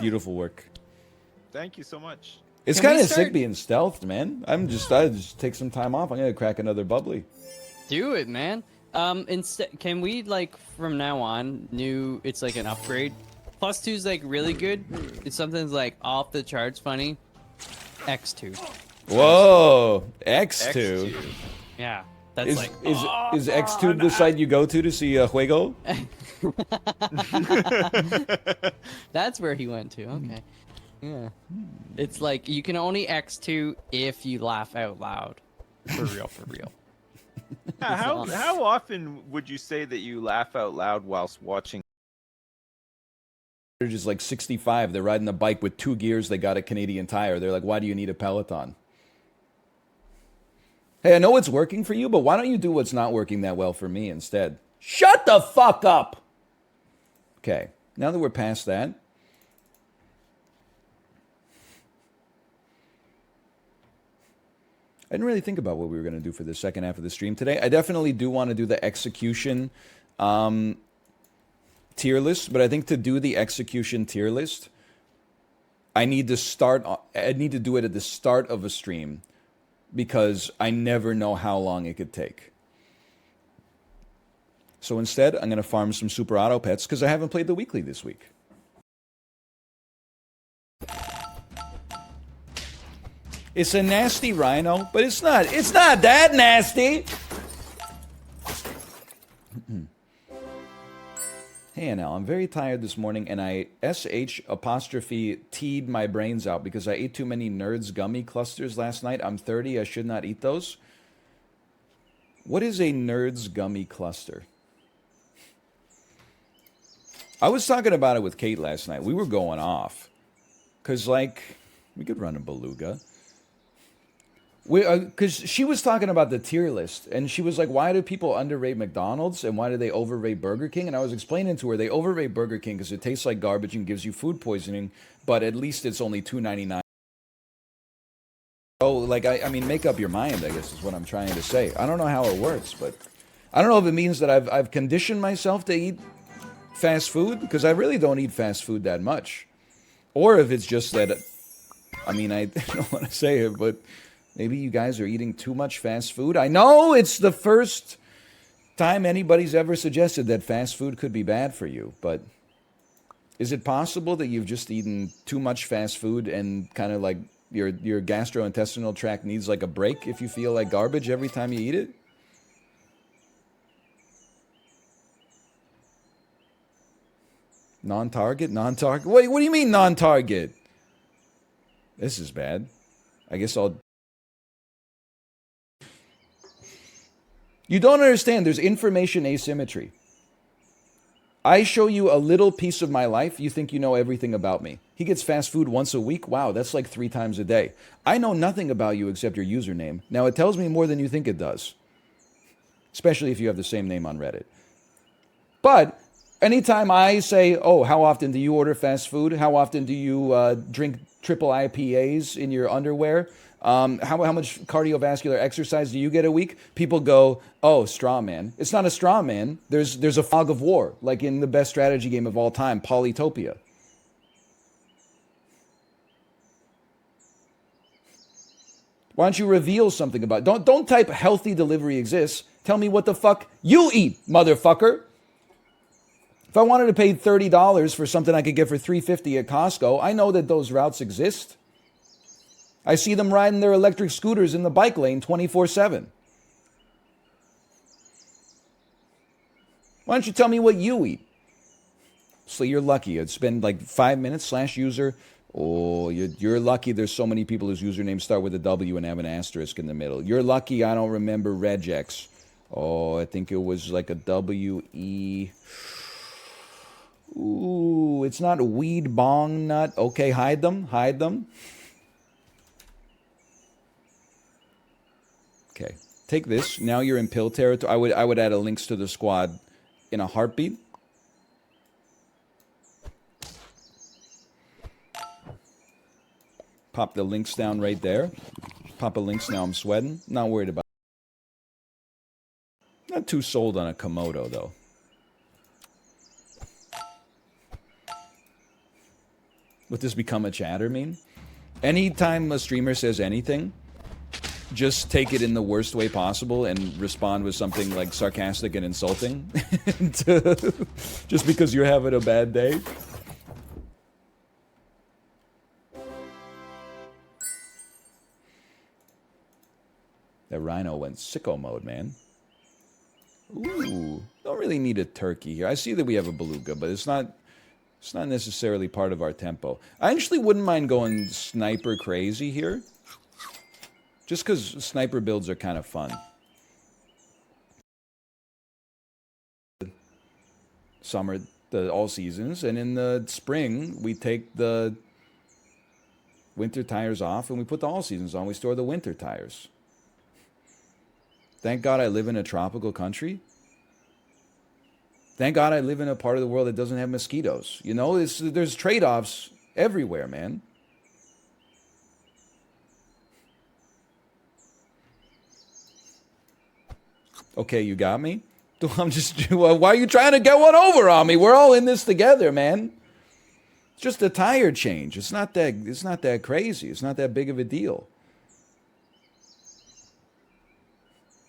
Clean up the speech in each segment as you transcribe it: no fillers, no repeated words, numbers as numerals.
Beautiful work. Thank you so much. It's kind of sick being stealthed, man. I just take some time off. I'm gonna crack another bubbly. Do it, man. Instead, can we like from now on it's like an upgrade? +2 is like really good. It's something's like off the charts funny. X2. Whoa, X2. Yeah, that's is X2 the site you go to see Juego? That's where he went to. Okay. Yeah. It's like you can only X2 if you laugh out loud. For real, for real. How often would you say that you laugh out loud whilst watching? They're just like 65. They're riding a bike with 2 gears. They got a Canadian Tire. They're like, why do you need a Peloton? Hey, I know it's working for you, but why don't you do what's not working that well for me instead? Shut the fuck up! Okay, now that we're past that. I didn't really think about what we were going to do for the second half of the stream today. I definitely do want to do the execution tier list, but I think to do the execution tier list, I need to do it at the start of a stream because I never know how long it could take. So instead, I'm going to farm some Super Auto Pets because I haven't played the weekly this week. It's a nasty rhino, but it's not that nasty. Hey, Anel, I'm very tired this morning, and I T'd my brains out because I ate too many Nerds gummy clusters last night. I'm 30. I should not eat those. What is a Nerds gummy cluster? I was talking about it with Kate last night. We were going off. Because, like, we could run a beluga. Because she was talking about the tier list, and she was like, why do people underrate McDonald's, and why do they overrate Burger King? And I was explaining to her, they overrate Burger King because it tastes like garbage and gives you food poisoning, but at least it's only $2.99. Oh, like, I mean, make up your mind, I guess is what I'm trying to say. I don't know how it works, but I don't know if it means that I've conditioned myself to eat fast food, because I really don't eat fast food that much. Or if it's just that, I mean, I don't want to say it, but maybe you guys are eating too much fast food. I know it's the first time anybody's ever suggested that fast food could be bad for you, but is it possible that you've just eaten too much fast food and kind of like your gastrointestinal tract needs like a break if you feel like garbage every time you eat it? Non-target? Non-target? What do you mean non-target? This is bad. I guess I'll... You don't understand. There's information asymmetry. I show you a little piece of my life. You think you know everything about me. He gets fast food once a week. Wow, that's like 3 times a day. I know nothing about you except your username. Now, it tells me more than you think it does. Especially if you have the same name on Reddit. But anytime I say, oh, how often do you order fast food? How often do you drink triple IPAs in your underwear? How much cardiovascular exercise do you get a week? People go, oh, straw man. It's not a straw man. There's a fog of war, like in the best strategy game of all time, Polytopia. Why don't you reveal something about it? Don't type healthy delivery exists. Tell me what the fuck you eat, motherfucker. If I wanted to pay $30 for something I could get for $3.50 at Costco, I know that those routes exist. I see them riding their electric scooters in the bike lane 24/7. Why don't you tell me what you eat? So you're lucky. I'd spend like 5 minutes /user. Oh, you're lucky there's so many people whose usernames start with a W and have an asterisk in the middle. You're lucky I don't remember regex. Oh, I think it was like a W-E... Ooh, it's not weed bong nut. Okay, hide them. Hide them. Okay, take this. Now you're in pill territory. I would add a links to the squad in a heartbeat. Pop the links down right there. Pop a links now. I'm sweating. Not worried about it. Not too sold on a Komodo though. What does become a chatter mean? Anytime a streamer says anything, just take it in the worst way possible and respond with something like sarcastic and insulting. Just because you're having a bad day. That rhino went sicko mode, man. Ooh, don't really need a turkey here. I see that we have a beluga, but it's not necessarily part of our tempo. I actually wouldn't mind going sniper crazy here. Just because sniper builds are kind of fun. Summer, all seasons, and in the spring, we take the winter tires off and we put the all seasons on. We store the winter tires. Thank God I live in a tropical country. Thank God I live in a part of the world that doesn't have mosquitoes. You know, there's trade-offs everywhere, man. Okay, you got me? I'm just... Why are you trying to get one over on me? We're all in this together, man. It's just a tire change. It's not that crazy. It's not that big of a deal.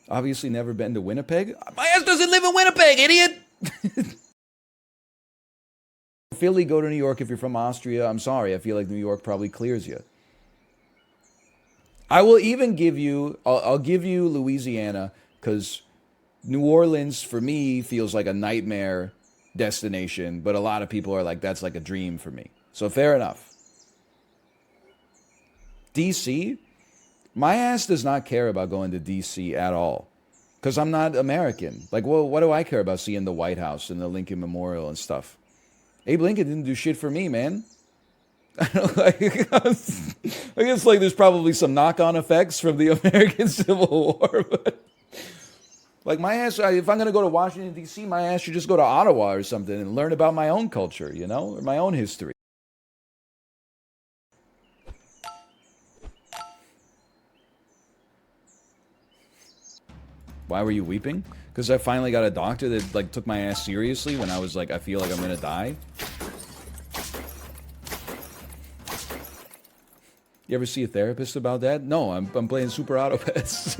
Obviously never been to Winnipeg. My ass doesn't live in Winnipeg, idiot! Philly, go to New York if you're from Austria. I'm sorry, I feel like New York probably clears you. I will even give you... I'll give you Louisiana, because New Orleans, for me, feels like a nightmare destination, but a lot of people are like, that's like a dream for me. So fair enough. DC? My ass does not care about going to D.C. at all. Because I'm not American. Like, well, what do I care about seeing the White House and the Lincoln Memorial and stuff? Abe Lincoln didn't do shit for me, man. I guess, like, there's probably some knock-on effects from the American Civil War. But, like, my ass, if I'm going to go to Washington, D.C., my ass should just go to Ottawa or something and learn about my own culture, you know? Or my own history. Why were you weeping? Because I finally got a doctor that like took my ass seriously when I was like, I feel like I'm gonna die. You ever see a therapist about that? No, I'm playing Super Auto Pets.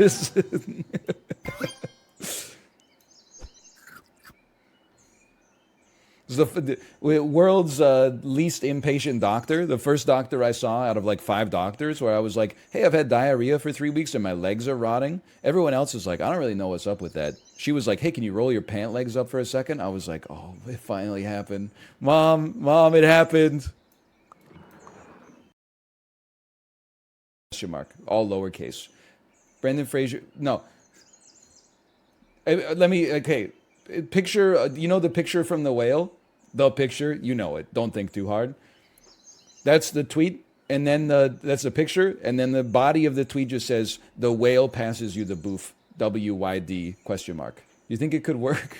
The world's least impatient doctor. The first doctor I saw out of like 5 doctors where I was like, hey, I've had diarrhea for 3 weeks and my legs are rotting. Everyone else is like, I don't really know what's up with that. She was like, hey, can you roll your pant legs up for a second? I was like, oh, it finally happened. Mom, it happened. Question mark. All lowercase. Brendan Fraser. No. Let me, okay. Picture, you know the picture from the whale? The picture, you know it. Don't think too hard. That's the tweet, and then that's the picture, and then the body of the tweet just says, the whale passes you the boof, W-Y-D, question mark. You think it could work?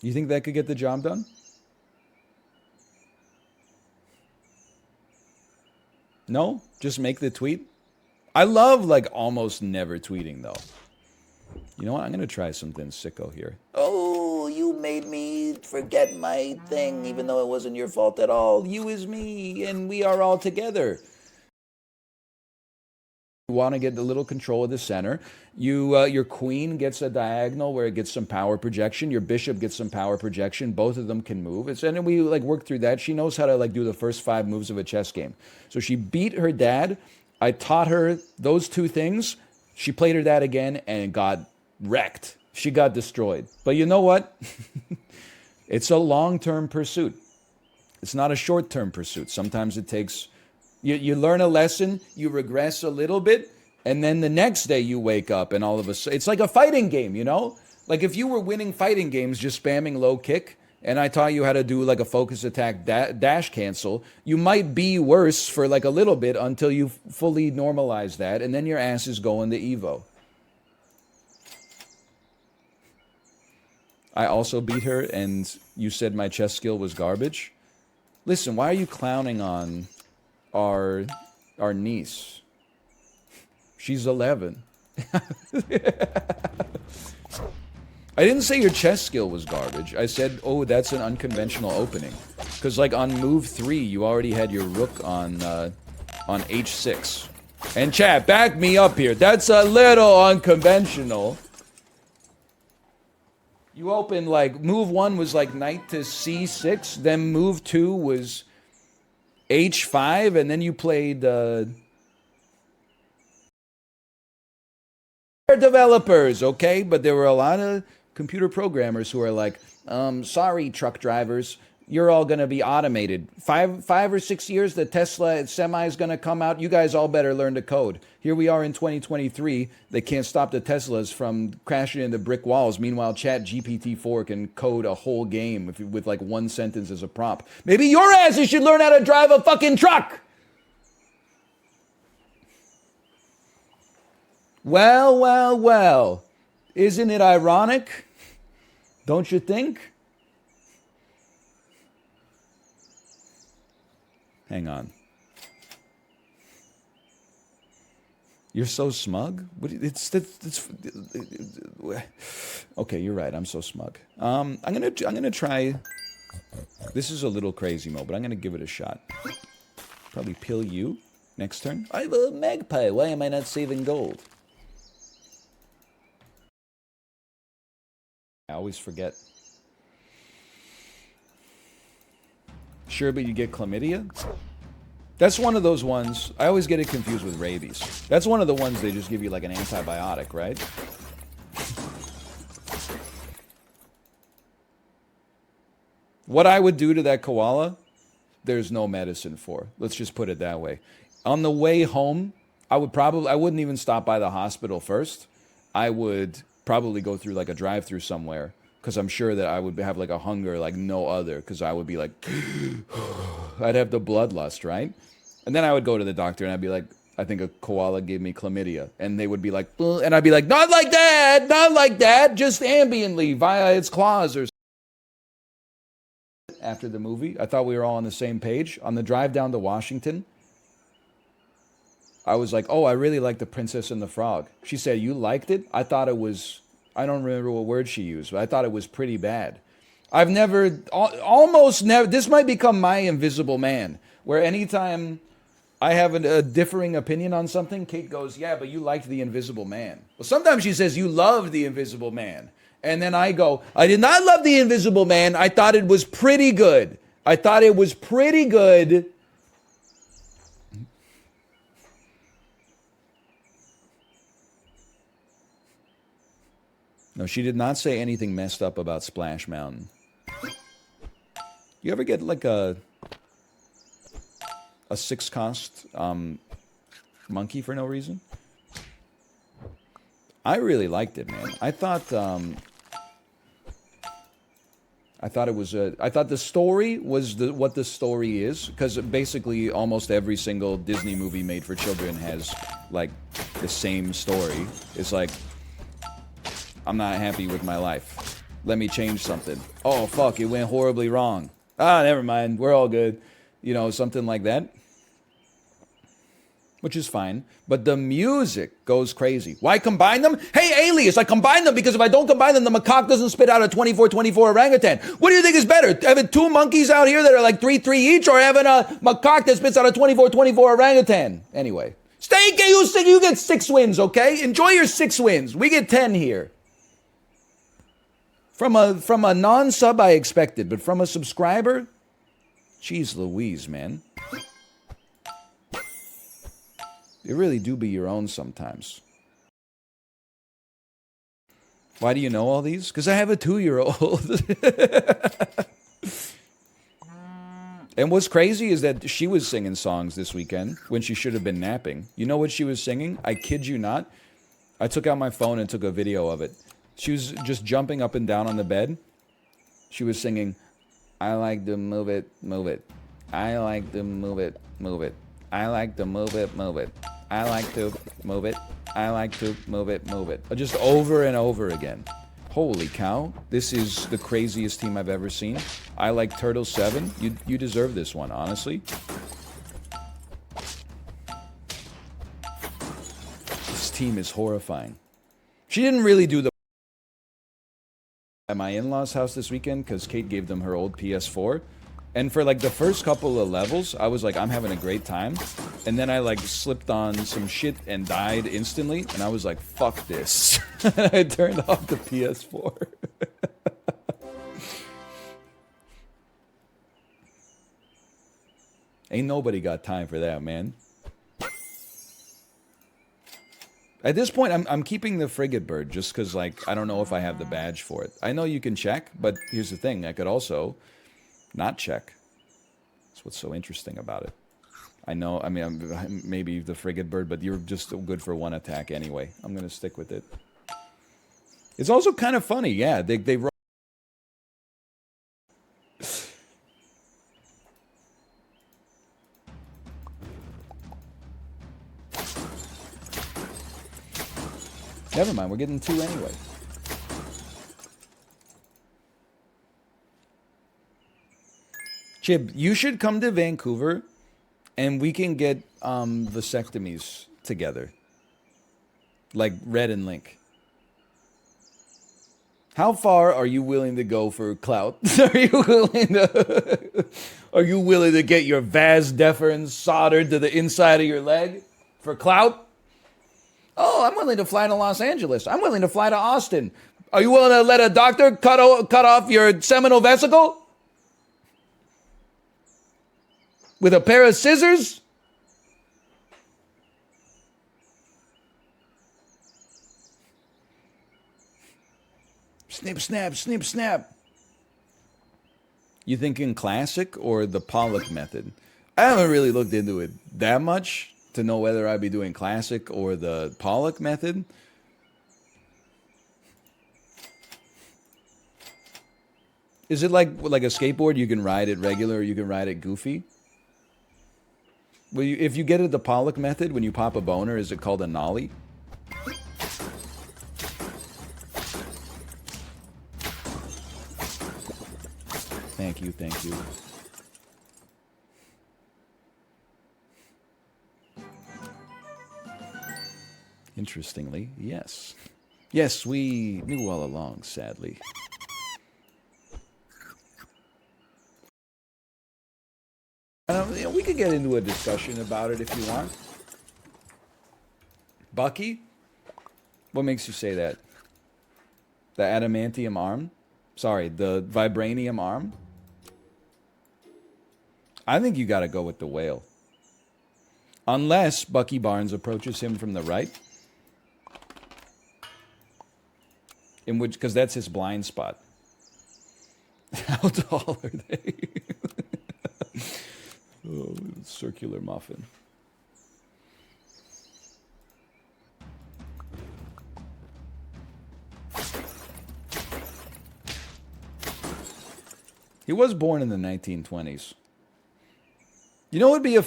You think that could get the job done? No? Just make the tweet? I love, like, almost never tweeting, though. You know what? I'm going to try something sicko here. Oh, you made me forget my thing, even though it wasn't your fault at all. You is me, and we are all together. You want to get a little control of the center. Your queen gets a diagonal where it gets some power projection. Your bishop gets some power projection. Both of them can move. And we like work through that. She knows how to like do the first 5 moves of a chess game. So she beat her dad. I taught her those 2 things. She played her dad again and got wrecked. She got destroyed. But you know what? It's a long-term pursuit. It's not a short-term pursuit. Sometimes it takes... You learn a lesson, you regress a little bit, and then the next day you wake up and all of a sudden... It's like a fighting game, you know? Like if you were winning fighting games just spamming low kick, and I taught you how to do like a focus attack dash cancel, you might be worse for like a little bit until you fully normalize that, and then your ass is going to Evo. I also beat her, and you said my chess skill was garbage. Listen, why are you clowning on our niece? She's 11. I didn't say your chess skill was garbage. I said, oh, that's an unconventional opening. Because like on move 3, you already had your rook on h6. And chat, back me up here. That's a little unconventional. You open like move 1 was like knight to c6, then move 2 was h5, and then you played developers, okay? But there were a lot of computer programmers who are like, sorry, truck drivers, you're all going to be automated. 5 or 6 years, the Tesla Semi is going to come out. You guys all better learn to code. Here we are in 2023. They can't stop the Teslas from crashing into brick walls. Meanwhile, Chat GPT-4 can code a whole game with like one sentence as a prompt. Maybe your asses should learn how to drive a fucking truck. Well, well, well. Isn't it ironic? Don't you think? Hang on. You're so smug? Okay, you're right. I'm so smug. I'm gonna try. This is a little crazy mode, but I'm gonna give it a shot. Probably pill you next turn. I have a magpie. Why am I not saving gold? I always forget. Sure, but you get chlamydia? That's one of those ones. I always get it confused with rabies. That's one of the ones they just give you like an antibiotic, right? What I would do to that koala, there's no medicine for. Let's just put it that way. On the way home, I wouldn't even stop by the hospital first. I would probably go through like a drive-through somewhere, because I'm sure that I would have like a hunger like no other, because I would be like, I'd have the bloodlust, right? And then I would go to the doctor and I'd be like, I think a koala gave me chlamydia. And they would be like, and I'd be like, not like that, just ambiently via its claws or something. After the movie, I thought we were all on the same page. On the drive down to Washington, I was like, oh, I really like The Princess and the Frog. She said, you liked it? I thought it was, I don't remember what word she used, but I thought it was pretty bad. I've never, almost never, this might become my invisible man, where anytime I have a differing opinion on something, Kate goes, yeah, but you liked The Invisible Man. Well, sometimes she says, you loved The Invisible Man. And then I go, I did not love The Invisible Man. I thought it was pretty good. I thought it was pretty good. No, she did not say anything messed up about Splash Mountain. You ever get like a 6-cost monkey for no reason? I really liked it, man. I thought the story was what the story is, because basically almost every single Disney movie made for children has like the same story. It's like, I'm not happy with my life. Let me change something. Oh fuck, it went horribly wrong. Ah, never mind. We're all good. You know, something like that. Which is fine. But the music goes crazy. Why combine them? Hey, Alias, I combine them because if I don't combine them, the macaque doesn't spit out a 24-24 orangutan. What do you think is better? Having 2 monkeys out here that are like 3-3 each, or having a macaque that spits out a 24-24 orangutan? Anyway. You get 6 wins, okay? Enjoy your 6 wins. We get 10 here. From a non-sub, I expected, but from a subscriber, jeez Louise, man. You really do be your own sometimes. Why do you know all these? Because I have a 2-year-old. And what's crazy is that she was singing songs this weekend when she should have been napping. You know what she was singing? I kid you not. I took out my phone and took a video of it. She was just jumping up and down on the bed. She was singing, I like to move it, move it. I like to move it, move it. I like to move it, move it. I like to move it. I like to move it, move it. Just over and over again. Holy cow. This is the craziest team I've ever seen. I like Turtle 7. You deserve this one, honestly. This team is horrifying. She didn't really do the at my in-laws' house this weekend because Kate gave them her old PS4. And for like the first couple of levels, I was like, I'm having a great time. And then I like slipped on some shit and died instantly. And I was like, fuck this. I turned off the PS4. Ain't nobody got time for that, man. At this point, I'm keeping the frigate bird just because, like, I don't know if I have the badge for it. I know you can check, but here's the thing. I could also not check. That's what's so interesting about it. I know, I mean, maybe the frigate bird, but you're just good for one attack anyway. I'm going to stick with it. It's also kind of funny, yeah. They Never mind, we're getting 2 anyway. Chib, you should come to Vancouver and we can get vasectomies together. Like Red and Link. How far are you willing to go for clout? Are you willing to get your vas deferens soldered to the inside of your leg for clout? Oh, I'm willing to fly to Los Angeles. I'm willing to fly to Austin. Are you willing to let a doctor cut off your seminal vesicle? With a pair of scissors? Snip, snap, snip, snap. You thinking classic or the Pollock method? I haven't really looked into it that much to know whether I'd be doing classic or the Pollock method. Is it like a skateboard? You can ride it regular or you can ride it goofy? Well, if you get it the Pollock method, when you pop a boner, is it called a nollie? Thank you, thank you. Interestingly, yes. Yes, we knew all along, sadly. We could get into a discussion about it if you want. Bucky? What makes you say that? The adamantium arm? Sorry, the vibranium arm? I think you gotta go with the whale. Unless Bucky Barnes approaches him from the right. In which, because that's his blind spot. How tall are they? Oh, circular muffin. He was born in the 1920s. You know what would be a...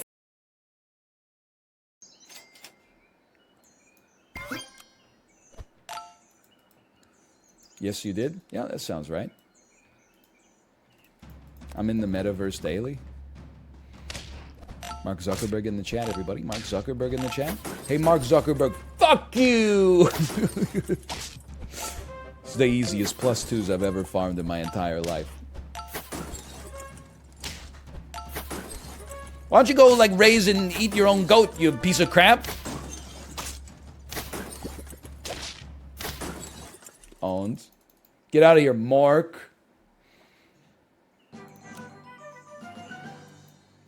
Yes, you did? Yeah, that sounds right. I'm in the metaverse daily. Mark Zuckerberg in the chat, everybody. Mark Zuckerberg in the chat. Hey, Mark Zuckerberg, fuck you! It's the easiest +2s I've ever farmed in my entire life. Why don't you go, like, raise and eat your own goat, you piece of crap? Owned. Get out of here, Mark.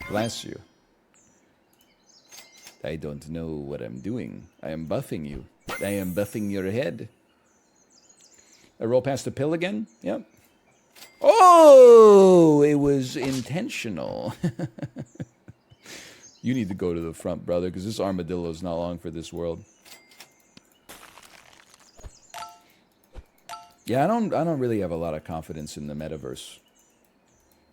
Bless you. I don't know what I'm doing. I am buffing you. I am buffing your head. I roll past the pill again? Yep. Oh, it was intentional. You need to go to the front, brother, because this armadillo is not long for this world. Yeah, I don't really have a lot of confidence in the metaverse.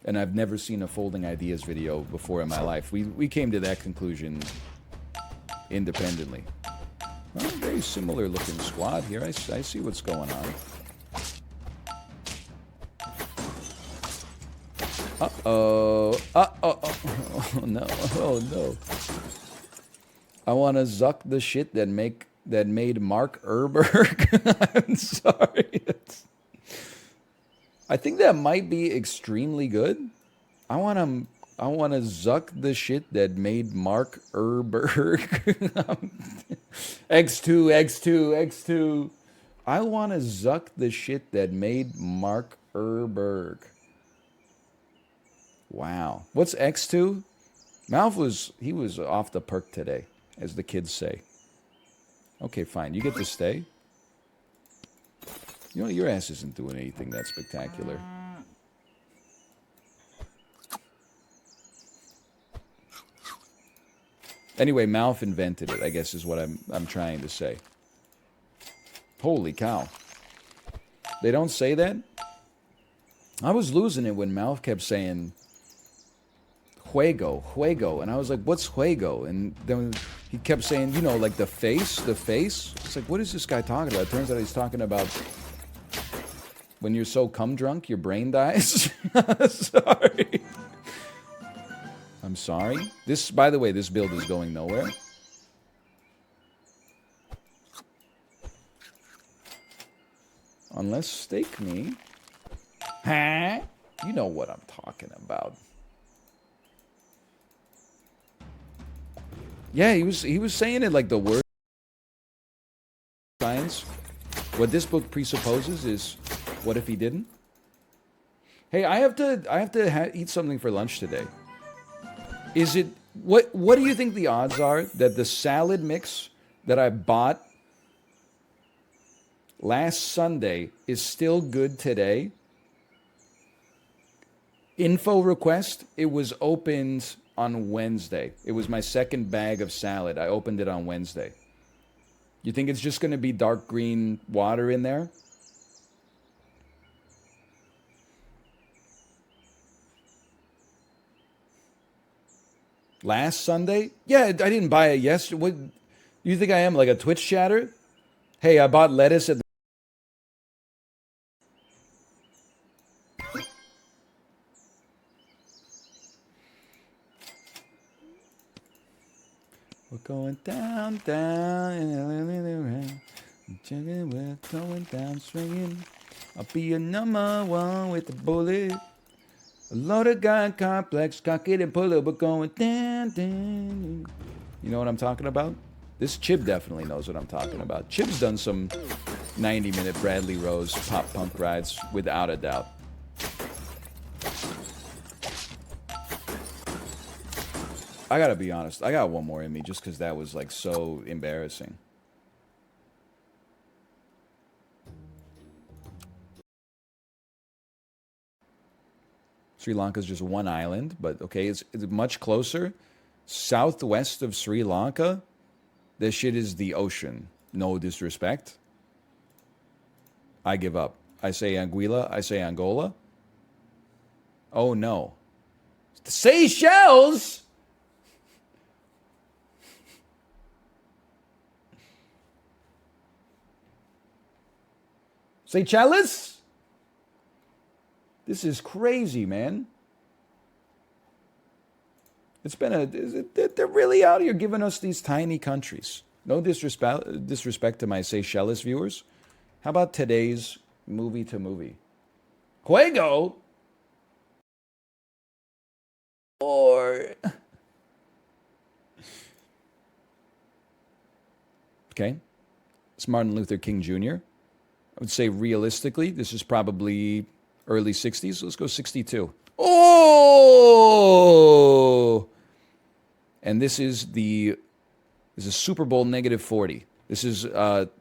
And I've never seen a Folding Ideas video before in my life. We came to that conclusion independently. Well, very similar looking squad here. I see what's going on. Uh-oh. Uh-oh. Oh, no. Oh, no. I want to zuck the shit that made Mark Erberg. I'm sorry. I think that might be extremely good. I wanna zuck the shit that made Mark Erberg. X2, X2, X2. I wanna zuck the shit that made Mark Erberg. Wow. What's X2? He was off the perk today, as the kids say. Okay, fine. You get to stay. You know, your ass isn't doing anything that spectacular. Anyway, Malf invented it, I guess is what I'm trying to say. Holy cow. They don't say that? I was losing it when Malf kept saying juego, juego, and I was like, what's juego? And then he kept saying, you know, like the face. It's like, what is this guy talking about? It turns out he's talking about when you're so cum drunk, your brain dies. Sorry. I'm sorry. This, by the way, this build is going nowhere. Unless stake me. Huh? You know what I'm talking about. Yeah, he was saying it like the word science. What this book presupposes is, what if he didn't? Hey, I have to eat something for lunch today. Is it what do you think the odds are that the salad mix that I bought last Sunday is still good today? Info request, it was opened on Wednesday. It was my second bag of salad. I opened it on Wednesday. You think it's just going to be dark green water in there? Last Sunday? Yeah, I didn't buy it yesterday. What, you think I am, like a Twitch chatter? Hey, I bought lettuce at the... We're going down, down, we're going down swinging. I'll be a number one with the bullet. A lot of gun complex, cock it and pull it, we're going down, down. You know what I'm talking about? This Chib definitely knows what I'm talking about. Chib's done some 90-minute Bradley Rose pop punk rides, without a doubt. I gotta be honest, I got one more in me just because that was like so embarrassing. Sri Lanka's just one island, but okay, it's much closer. Southwest of Sri Lanka, this shit is the ocean. No disrespect. I give up. I say Anguilla, I say Angola. Oh no. Seychelles? Seychelles? This is crazy, man. It's been they're really out here giving us these tiny countries. No disrespect to my Seychelles viewers. How about today's movie to movie? Juego? Or... Okay. It's Martin Luther King Jr. I would say realistically, this is probably early 60s. Let's go 62. Oh! And this is Super Bowl -40. This is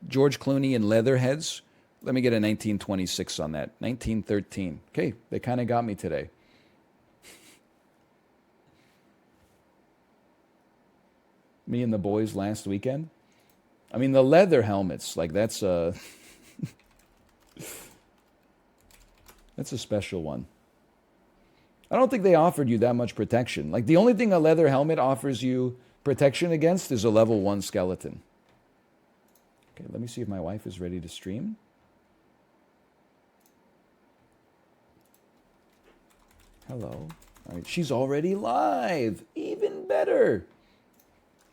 George Clooney and Leatherheads. Let me get a 1926 on that. 1913. Okay, they kind of got me today. Me and the boys last weekend. I mean, the leather helmets, like that's a that's a special one. I don't think they offered you that much protection. Like the only thing a leather helmet offers you protection against is a level 1 skeleton. Okay, let me see if my wife is ready to stream. Hello. All right, she's already live. Even better.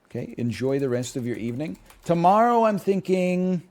Okay, enjoy the rest of your evening. Tomorrow I'm thinking